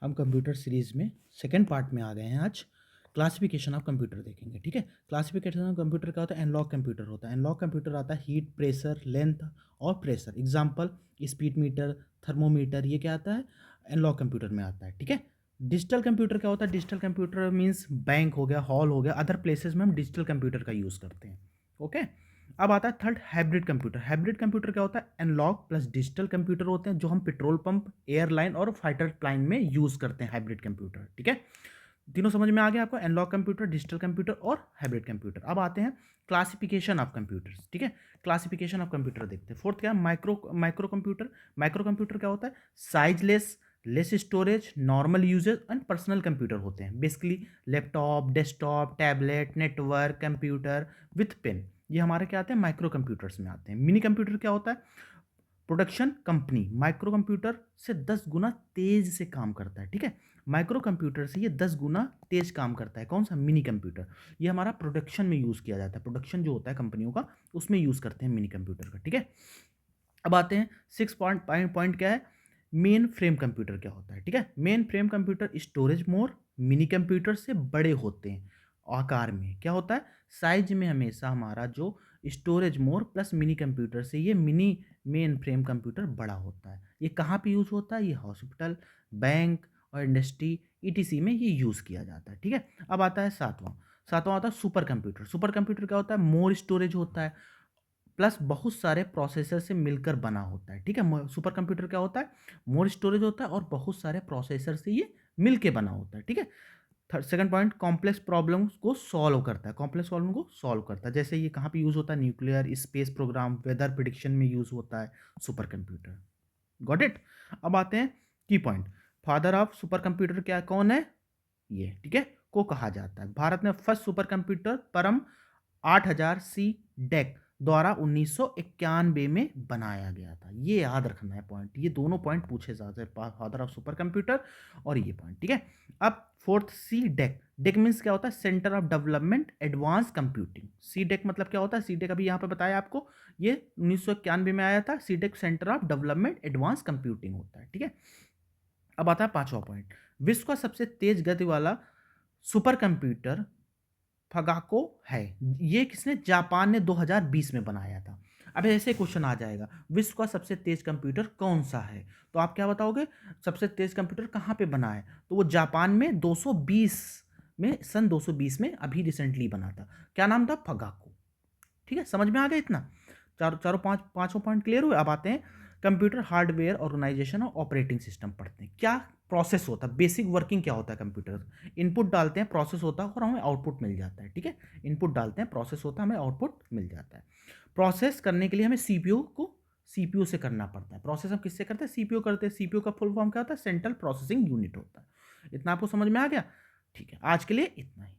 हम computer series में second part में आ गए हैं आज। क्लासिफिकेशन ऑफ कंप्यूटर देखेंगे, ठीक है। क्लासिफिकेशन ऑफ कंप्यूटर क्या होता है? एनालॉग कंप्यूटर होता है। एनालॉग कंप्यूटर आता है हीट, प्रेशर, लेंथ और pressure. Example speed metre, thermometer, ये क्या आता है? एनालॉग कंप्यूटर में आता है, ठीक है। डिजिटल कंप्यूटर क्या होता है? डिजिटल कंप्यूटर मीन्स बैंक हो गया, हॉल हो गया, अदर प्लेसेस में हम डिजिटल कंप्यूटर का यूज़ करते हैं, ओके। अब आता है third hybrid computer. Hybrid computer क्या होता है? एनालॉग प्लस डिजिटल कंप्यूटर होते हैं जो हम पेट्रोल पंप, एयरलाइन और फाइटर प्लान में यूज करते हैं। हाइब्रिड कंप्यूटर, ठीक है। तीनों समझ में आ गया आपको? एनालॉग कंप्यूटर, डिजिटल कंप्यूटर और हाइब्रिड कंप्यूटर। अब आते हैं क्लासिफिकेशन ऑफ कंप्यूटर्स, ठीक है। क्लासिफिकेशन ऑफ कंप्यूटर देखते हैं। फोर्थ क्या है? Micro computer. माइक्रो कंप्यूटर क्या होता है? Sizeless, less storage, normal usages and personal computer होते हैं। Basically laptop, desktop, tablet, network computer with pen, ये हमारे क्या आते हैं? माइक्रो कंप्यूटर्स में आते हैं। मिनी कंप्यूटर क्या होता है? प्रोडक्शन कंपनी माइक्रो कंप्यूटर से 10 गुना तेज से काम करता है, ठीक है। माइक्रो कंप्यूटर से ये 10 गुना तेज काम करता है। कौन सा? Mini computer. ये हमारा प्रोडक्शन में यूज किया जाता है। प्रोडक्शन जो होता है कंपनियों का, उसमें यूज करते हैं मिनी कंप्यूटर का, ठीक है। अब आते हैं सिक्स पॉइंट क्या है? मेन फ्रेम कंप्यूटर क्या होता है, ठीक है। मेन फ्रेम कंप्यूटर स्टोरेज मोर मिनी कंप्यूटर से बड़े होते हैं आकार में। क्या होता है? साइज में हमेशा हमारा जो स्टोरेज मोर प्लस मिनी कंप्यूटर से ये मिनी मेन फ्रेम कंप्यूटर बड़ा होता है। ये कहाँ पे यूज होता है? ये हॉस्पिटल, बैंक और इंडस्ट्री ईटीसी में ये यूज किया जाता है, ठीक है। अब आता है सातवां। सातवां आता है सुपर कंप्यूटर। सुपर कंप्यूटर क्या होता है? मोर स्टोरेज होता है प्लस बहुत सारे प्रोसेसर से मिलकर बना होता है, ठीक है। सुपर कंप्यूटर क्या होता है? मोर स्टोरेज होता है और बहुत सारे प्रोसेसर से ये मिलके बना होता है, ठीक है। Third second point, complex problems को सॉल्व करता है। कॉम्प्लेक्स प्रॉब्लम को सॉल्व करता है, जैसे ये कहाँ पे यूज होता है? Nuclear, space program, weather prediction में यूज होता है सुपर कंप्यूटर। Got it. अब आते हैं की point. Father of super computer क्या कौन है? ये, ठीक है, को कहा जाता है। भारत में फर्स्ट सुपर कंप्यूटर परम 8000 सी डेक द्वारा 1991 में बनाया गया था। ये याद रखना है पॉइंट, ये दोनों पॉइंट पूछे जाते हैं, फादर ऑफ सुपर कंप्यूटर और ये पॉइंट, ठीक है। अब fourth, C DAC. DAC means क्या होता है? Centre of development advance computing. C DAC मतलब क्या होता है? सी डेक अभी यहाँ पे बताया आपको, ये 1991 में आया था। C DAC centre of development advance computing होता है, ठीक है। अब आता है पांचवा पॉइंट। विश्व का सबसे तेज गति वाला सुपर कंप्यूटर फगाको है। ये किसने? जापान ने 2020 में बनाया था। अब ऐसे क्वेश्चन आ जाएगा, विश्व का सबसे तेज कंप्यूटर कौन सा है? तो आप क्या बताओगे? सबसे तेज कंप्यूटर कहाँ पे बना है? तो वो जापान में 220 में, सन 220 में अभी रिसेंटली बना था। क्या नाम था? फगाको, ठीक है। समझ में आ गया इतना? चारों पांचों पॉइंट क्लियर हुए। अब आते हैं कंप्यूटर हार्डवेयर ऑर्गेनाइजेशन और ऑपरेटिंग सिस्टम पढ़ते हैं। क्या प्रोसेस होता है? बेसिक वर्किंग क्या होता है कंप्यूटर? इनपुट डालते हैं, प्रोसेस होता है और हमें आउटपुट मिल जाता है, ठीक है। इनपुट डालते हैं, प्रोसेस होता है, हमें आउटपुट मिल जाता है। प्रोसेस करने के लिए हमें सीपीयू से करना पड़ता है। प्रोसेस हम किससे करते हैं? सीपीयू करते हैं। सीपीयू का फुल फॉर्म क्या होता है? सेंट्रल प्रोसेसिंग यूनिट होता है। इतना आपको समझ में आ गया? ठीक है, आज के लिए इतना ही।